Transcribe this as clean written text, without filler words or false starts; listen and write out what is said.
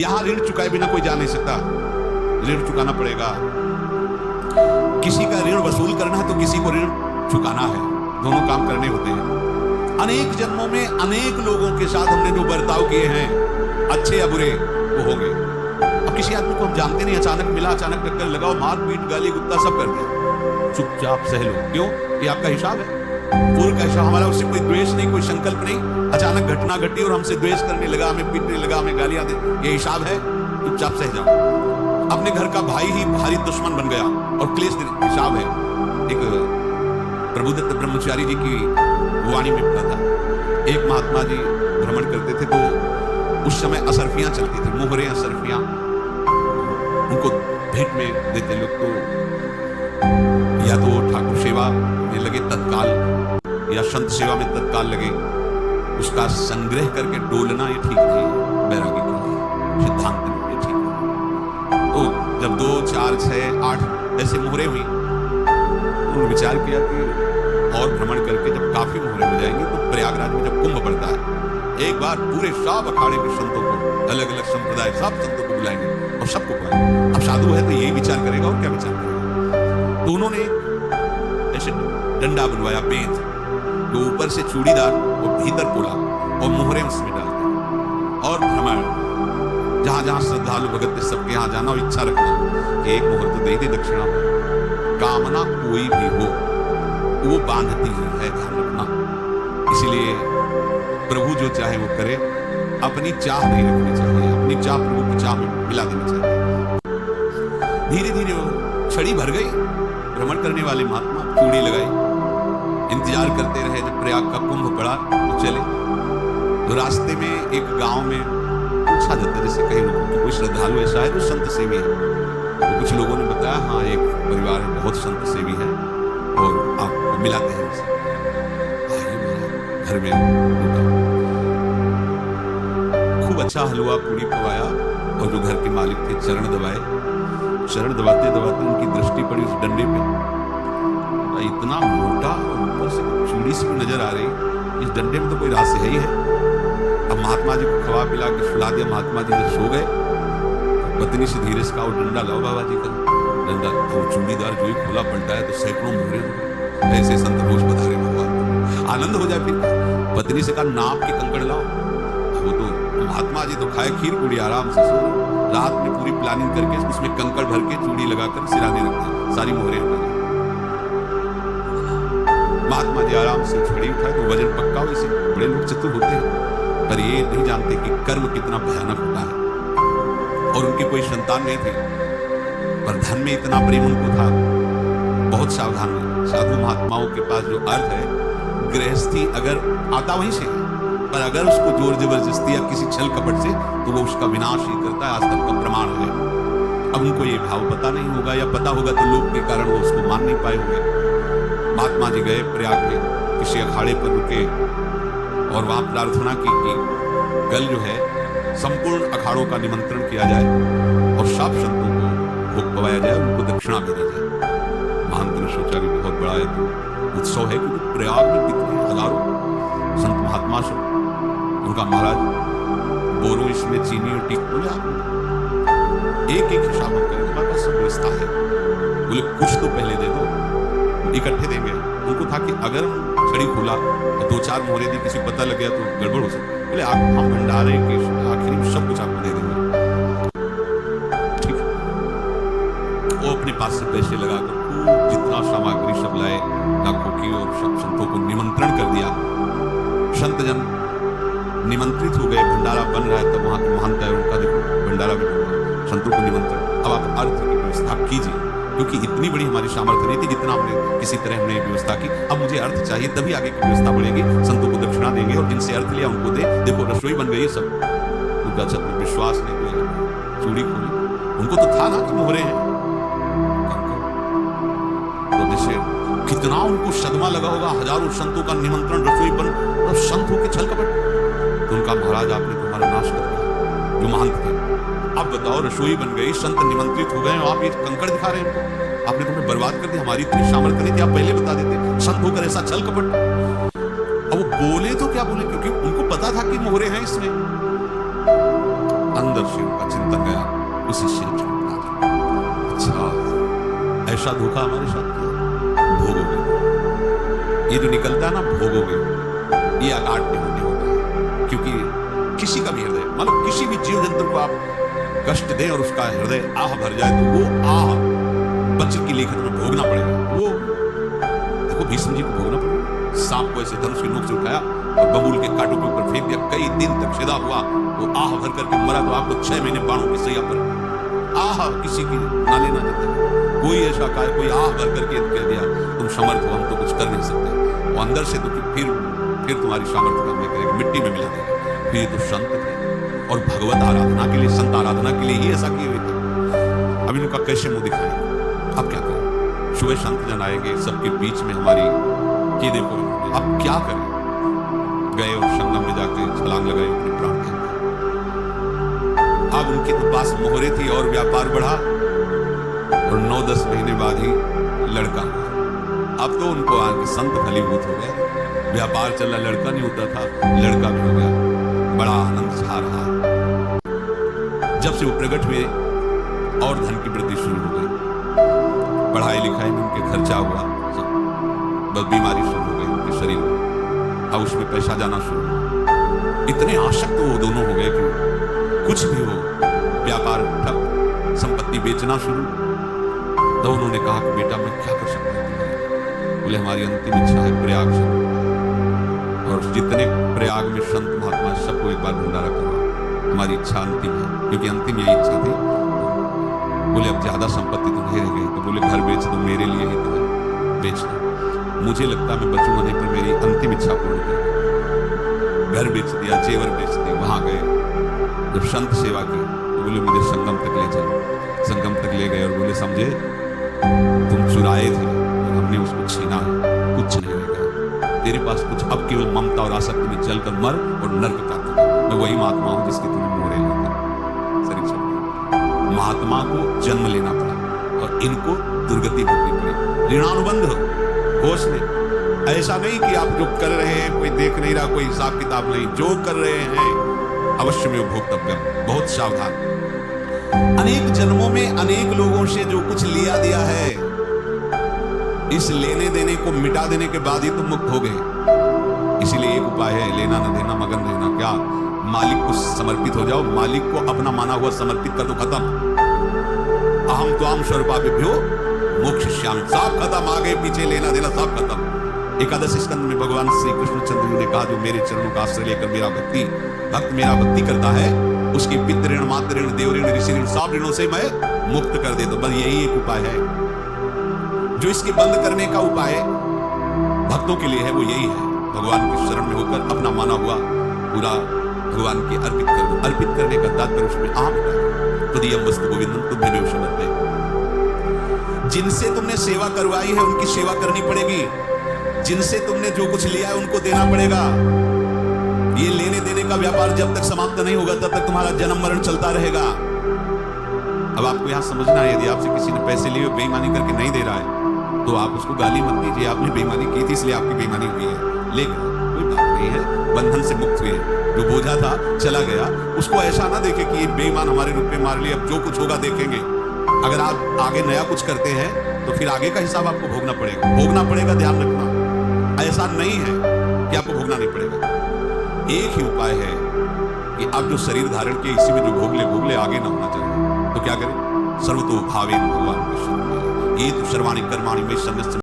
यहां ऋण चुकाए बिना कोई जा नहीं सकता, ऋण चुकाना पड़ेगा। किसी का ऋण वसूल करना है तो किसी को ऋण चुकाना है, दोनों काम करने होते हैं। अनेक जन्मों में अनेक लोगों के साथ हमने जो बर्ताव किए हैं, अच्छे या बुरे, वो होंगे। अब किसी आदमी को हम जानते नहीं, अचानक मिला, अचानक टक्कर लगाओ, मार पीट गाली गुत्ता सब कर दिया, चुपचाप सह लो। क्यों? ये आपका हिसाब है, पूर्व का हिसाब। हमारा उससे कोई द्वेष नहीं, कोई संकल्प नहीं। अचानक घटना घटी और हमसे द्वेष करने लगा, हमें पीटने लगा, हमें गालियां दे, ये हिसाब है, चुपचाप सह जाओ। अपने घर का भाई ही भारी दुश्मन बन गया और क्लेश हिसाब है। एक प्रभुदत्त ब्रह्मचारी जी की वाणी में पढ़ा था, एक महात्मा जी भ्रमण करते थे तो उस समय असरफियां चलती थी, मोहरे असरफियां, उनको भेंट में देते लोग। तो या तो ठाकुर सेवा में लगे तत्काल, या संत सेवा में तत्काल लगे, उसका संग्रह करके डोलना ये ठीक नहीं, बैरागी के लिए सिद्धांत में ये ठीक नहीं। तो जब 2, 4, 6, 8 ऐसे मोहरे हुई, उन्होंने विचार किया कि और भ्रमण करके जब काफी मोहरे हो जाएंगे तो प्रयागराज में जब कुंभ पड़ता है, एक बार पूरे सब अखाड़े के संतों को, अलग अलग संप्रदाय सब संतों को बुलाएंगे और सबको बुलाएंगे। अब साधु है तो यही विचार करेगा और क्या विचार करेगा। तो उन्होंने ऐसे डंडा बनवाया, बेंत, तो ऊपर से चूड़ीदार और भीतर पोला और मोहरे उसमें डालते और भ्रमण, जहां जहां श्रद्धालु भगत थे सबके यहां जाना और इच्छा रखना कि एक मोहर तो दे दे दक्षिणा में। कामना कोई भी हो वो बांधती ही है, ध्यान रखना। इसलिए प्रभु जो चाहे वो करे, अपनी चाह नहीं रखनी चाहिए, अपनी चाह प्रभु की चाह में मिला देनी चाहिए। धीरे धीरे वो छड़ी भर गई, भ्रमण करने वाले महात्मा चूड़ी लगाई, इंतजार करते रहे जब प्रयाग का कुंभ पड़ा तो चले। तो रास्ते में एक गांव में पूछा जाता है, जैसे कई लोगों को कोई श्रद्धालु ऐसा है जो संत सेवी है, तो कुछ लोगों ने बताया हाँ एक परिवार है बहुत संत सेवी है और आपको मिलाते हैं उसे। घर में खूब अच्छा हलवा पूरी पकाया और जो घर के मालिक थे चरण दबाए, चरण दबाते दबाते उनकी दृष्टि पड़ी उस डंडे पे, इतना मोटा और ऊपर से चूड़ी सी नजर आ रही, इस डंडे में तो कोई रास है ही है। अब महात्मा जी को खवा पिला के सुला दिया, महात्मा जी जब सो गए, पत्नी से धीरे से कहा वो डंडा लाओ बाबा जी का डंडा। वो चूड़ीदार जो ही खुला पलटा है तो सैकड़ों मोहरे, ऐसे संत रोज बता रहे भगवान, आनंद हो जाए। फिर पत्नी से कहा नाप के कंकड़ लाओ। वो तो महात्मा जी तो खाए खीर पूरी, आराम से सो, रात में पूरी प्लानिंग करके उसमें कंकड़ भर के चूड़ी लगाकर सिराने रखते, सारी मोहरे हटा। महात्मा जी आराम से छड़ी उठाए तो वजन पक्का, वैसे बड़े लोग चतुर होते हैं, पर ये नहीं जानते कि कर्म कितना भयानक होता है। और उनकी कोई संतान नहीं थी, पर धन में इतना प्रेम उनको था, बहुत सावधान है। साधु महात्माओं के पास जो अर्थ है, गृहस्थी अगर आता वहीं से, पर अगर उसको जोर जबरदस्ती या किसी छल कपट से, तो वो उसका विनाश ही करता है, आज तक का प्रमाण है। अब उनको ये भाव पता नहीं होगा, या पता होगा तो लोग के कारण वो उसको मान नहीं पाए होंगे। महात्मा जी गए प्रयाग में, किसी अखाड़े पर रुके और वहां प्रार्थना की कि कल जो है संपूर्ण अखाड़ों का निमंत्रण किया जाए और सब संतों को भोग पवाया जाए, उनको दक्षिणा भी दी जाए। महंत ने सोचा कि बहुत बड़ा है तो उत्सव है, क्योंकि प्रयाग में कितने हजारों संत महात्मा सब, उनका महाराज बोलो इसमें चीनी और टीक, बोले आप एक एक हिसाब हम करें, हमारे पास सब व्यवस्था है। बोले कुछ तो पहले दे दो, इकट्ठे देंगे। उनको था कि अगर छड़ी खोला तो 2-4 मोहरे दी, किसी को पता लग गया तो गड़बड़ हो सकती। बोले आप हम भंडारे के आखिरी में सब कुछ आपको दे देंगे, ठीक है। वो अपने पास से पैसे लगाकर जितना सामग्री सब लाए लाखों की, और सब संतों को निमंत्रण कर दिया। संत जन निमंत्रित हो गए, भंडारा बन रहा है, तब वहां के महंत है उनका देखो भंडारा भी बन रहा, संतों को निमंत्रण। अब आप अर्थ की व्यवस्था कीजिए, क्योंकि इतनी बड़ी हमारी सामर्थ्य नहीं थी जितना हमने किसी तरह हमने व्यवस्था की। अब मुझे अर्थ चाहिए, तभी आगे की व्यवस्था बढ़ेगी। संतों को दक्षिणा देंगे और जिनसे अर्थ लिया उनको दे। देखो रसोई बन गई सब, उनका छत में विश्वास नहीं किया, चूड़ी खोली, उनको तो था ना कि मोहरे हैं। तो जैसे कितना उनको सदमा लगा होगा, हजारों संतों का निमंत्रण, रसोई बन, और संत होके छल कपट। तो उनका महाराज आपने तुम्हारा नाश कर दिया, जो महंत थे। अब बताओ रसोई बन गई, संत निमंत्रित हो गए, आप ये कंकड़ दिखा रहे हैं इनको, आपने तुम्हें बर्बाद कर दिया। हमारी इतनी सामर्थ्य नहीं थी, आप पहले बता देते, संत होकर ऐसा छल कपट। अब वो बोले तो क्या बोले, क्योंकि उनको पता था कि मोहरे हैं इसमें। अंदर से उनका चिंतन गया उसी शिव जी को प्राप्त। अच्छा, ऐसा धोखा हमारे साथ किया, भोगोगे। ये जो निकलता है ना भोगोगे, ये अकाट में होने होगा। क्योंकि किसी का भी हृदय, मतलब किसी भी जीव जंतु को आप कष्ट दें और उसका हृदय आह भर जाए तो वो आह वज्र की लेखन में भोगना पड़ेगा। वो देखो भीष्म जी को भोगना पड़ेगा। सांप को ऐसे धनुष की नोक से उठाया और बबूल के कांटों के ऊपर फेंक दिया, कई दिन तक छेदा हुआ, वो आह भर करके मरा तो आपको 6 महीने बाणों की सैया पर आह किसी की ना लेना देता। कोई ऐसा कहा, कोई आह भर करके कह दिया तुम समर्थ हो, हम तो कुछ कर नहीं सकते। वो अंदर से तो फिर तुम्हारी सामर्थ्य काम नहीं करेगी, मिट्टी में मिला देगा। फिर ये तो संत थे और भगवत आराधना के लिए, संत आराधना के लिए ही ऐसा किए हुए थे। अब इनका कैसे मुंह दिखाएं? अब क्या करें? सुबह संत जन आएंगे, सबके बीच में हमारी ये देखो, अब क्या करें? गए और संगम में जाके छलांग लगाए, अपने प्राण दे दिए। अब उनके तो पास मोहरे थी और व्यापार बढ़ा और 9-10 महीने बाद ही लड़का हुआ। अब तो उनको आगे संत फलीभूत हो गए, व्यापार चल रहा, लड़का नहीं होता था, लड़का भी हो गया। बड़ा आनंद छा रहा। जब से वो प्रकट हुए और धन की वृद्धि शुरू हो गई, पढ़ाई लिखाई में उनके खर्चा हुआ, बस बीमारी शुरू हो गई उनके शरीर में, अब उसमें पैसा जाना शुरू हुआ। इतने आसक्त वो दोनों हो गए कि कुछ भी हो, व्यापार ठप, संपत्ति बेचना शुरू। तो उन्होंने कहा कि बेटा मैं क्या कर सकता हूँ तुम्हारे? बोले हमारी अंतिम इच्छा है प्रयाग चलो, और जितने प्रयाग में संत महात्मा सबको एक बार भंडारा करो, हमारी इच्छा अंतिम है। क्योंकि अंतिम यही इच्छा थी। बोले अब ज्यादा संपत्ति तो नहीं रह गई, तो बोले घर बेच दो, मेरे लिए ही तो है, बेच दो। मुझे लगता मैं बचूंगा नहीं, पर मेरी अंतिम इच्छा पूर्ण कर। घर बेच दिया, जेवर बेच दिए। वहां गए, जब संत सेवा की तो बोले मुझे संगम तक ले चलो। संगम तक ले गए और बोले समझे तुम चुराए थे और हमने उसको छीना है, कुछ नहीं रह गया तेरे पास कुछ, अब केवल ममता और आसक्ति में जलकर मर और नर्क प्राप्त कर। मैं वही महात्मा हूं जिसकी तुम्हें मोहरे लेते। सरी चल, महात्मा को जन्म लेना पड़ा और इनको दुर्गति भोगनी पड़ी। ऋणानुबंध होश में, ऐसा नहीं कि आप जो कर रहे हैं कोई देख नहीं रहा, कोई हिसाब किताब नहीं, जो कर रहे हैं अवश्य में भोक्तव्य। बहुत सावधान। अनेक जन्मों में अनेक लोगों से जो कुछ लिया दिया है, इस लेने देने को मिटा देने के बाद ही तुम मुक्त हो गए। इसीलिए एक उपाय है, लेना न देना मगन रहना। क्या? मालिक को समर्पित हो जाओ, मालिक को अपना माना हुआ समर्पित कर दो, खत्म। अहम त्वाम स्वरूपाभ्यो मोक्षयिष्यामि, सब खत्म। आगे पीछे लेना देना सब खत्म। एकादश स्कंद में भगवान श्री कृष्णचंद्र जी ने कहा जो मेरे चरणों का आश्रय लेकर भक्त मेरा भक्ति करता है, उसकी पितृ ऋण, मातृ ऋण, देव ऋण, ऋषि ऋण, सब ऋणों से मैं मुक्त कर दे। तो बस यही एक उपाय है जो इसके बंद करने का उपाय भक्तों के लिए है, वो यही है, भगवान के शरण में होकर अपना माना हुआ पूरा भगवान के अर्पित कर दो। अर्पित करने का तात्पर्य उसमें आम तदीयम वस्तु गोविंदम तुभ्यमेव समर्पयामि। जिनसे तुमने सेवा करवाई है उनकी सेवा करनी पड़ेगी, जिनसे तुमने जो कुछ लिया है उनको देना पड़ेगा। ये लेने देने का व्यापार जब तक समाप्त नहीं होगा तब तक तुम्हारा जन्म मरण चलता रहेगा। अब आपको यहां समझना है, यदि आपसे किसी ने पैसे लिए बेईमानी करके नहीं दे रहा है तो आप उसको गाली मत दीजिए, आपने बेईमानी की थी इसलिए आपकी बेईमानी हुई है। लेकिन कोई बात नहीं है, बंधन से मुक्त हुए, जो बोझा था चला गया। उसको ऐसा ना देखे कि ये बेईमान हमारे रुपए मार लिए, अब जो कुछ होगा देखेंगे। अगर आप आगे नया कुछ करते हैं तो फिर आगे का हिसाब आपको भोगना पड़ेगा, ध्यान रखना। ऐसा नहीं है कि आपको भोगना नहीं पड़ेगा। एक ही उपाय है कि आप जो शरीर धारण किए इसी में जो भोग ले आगे ना होना चाहिए। तो क्या करें? सर्वतो भावेन भगवान के शरण में, ये तो सर्वाणि कर्माणि मयि सन्न्यस्त